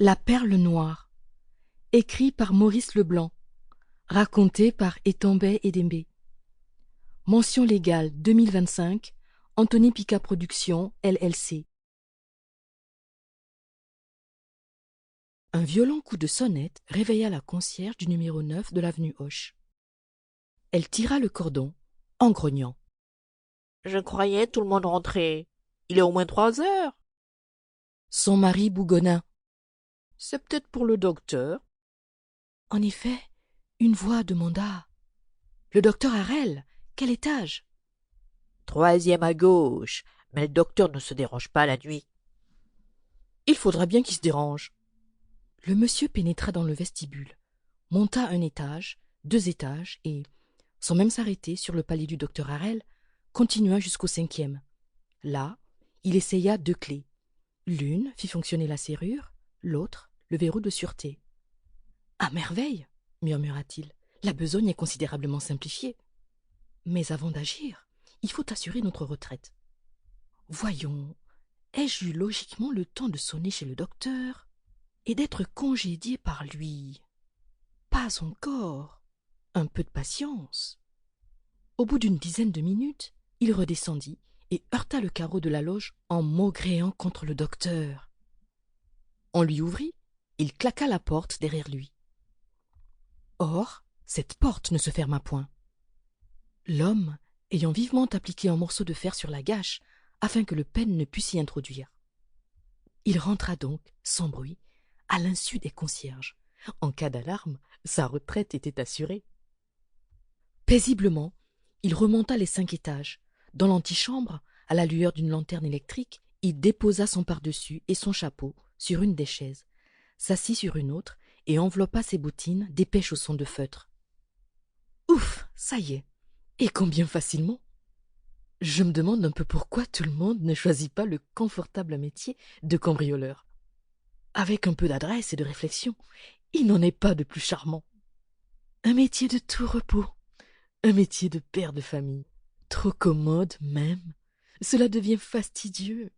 La perle noire, écrit par Maurice Leblanc, raconté par Etambé Edembe. Mention légale 2025, Anthony Pica Productions, LLC. Un violent coup de sonnette réveilla la concierge du numéro 9 de l'avenue Hoche. Elle tira le cordon, en grognant. « Je croyais tout le monde rentrait. Il est au moins 3 heures. » Son mari bougonna. « C'est peut-être pour le docteur. » En effet, une voix demanda. « Le docteur Harel, quel étage ?»« 3e à gauche, mais le docteur ne se dérange pas la nuit. »« Il faudra bien qu'il se dérange. » Le monsieur pénétra dans le vestibule, monta un étage, 2 étages et, sans même s'arrêter sur le palier du docteur Harel, continua jusqu'au 5e. Là, il essaya 2 clés. L'une fit fonctionner la serrure, l'autre le verrou de sûreté. « À merveille !» murmura-t-il. « La besogne est considérablement simplifiée. Mais avant d'agir, il faut assurer notre retraite. Voyons, ai-je eu logiquement le temps de sonner chez le docteur et d'être congédié par lui? Pas encore. Un peu de patience. » Au bout d'une dizaine de minutes, il redescendit et heurta le carreau de la loge en maugréant contre le docteur. On lui ouvrit, il claqua la porte derrière lui. Or, cette porte ne se ferma point. L'homme, ayant vivement appliqué un morceau de fer sur la gâche, afin que le pêne ne pût s'y introduire. Il rentra donc, sans bruit, à l'insu des concierges. En cas d'alarme, sa retraite était assurée. Paisiblement, il remonta les 5 étages. Dans l'antichambre, à la lueur d'une lanterne électrique, il déposa son pardessus et son chapeau sur une des chaises, s'assit sur une autre et enveloppa ses bottines d'épais chaussons de feutre. Ouf, ça y est, et combien facilement! Je me demande un peu pourquoi tout le monde ne choisit pas le confortable métier de cambrioleur. Avec un peu d'adresse et de réflexion, il n'en est pas de plus charmant. Un métier de tout repos, un métier de père de famille, trop commode même, cela devient fastidieux.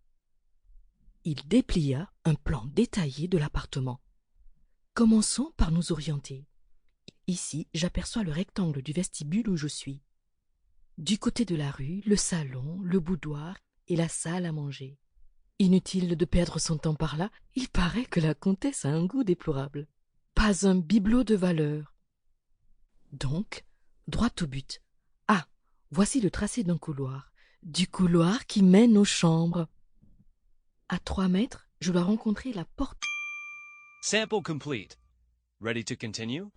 Il déplia un plan détaillé de l'appartement. Commençons par nous orienter. Ici, j'aperçois le rectangle du vestibule où je suis. Du côté de la rue, le salon, le boudoir et la salle à manger. Inutile de perdre son temps par là, il paraît que la comtesse a un goût déplorable. Pas un bibelot de valeur. Donc, droit au but. Ah, voici le tracé d'un couloir. Du couloir qui mène aux chambres. À 3 mètres, je dois rencontrer la porte. Sample complete. Ready to continue?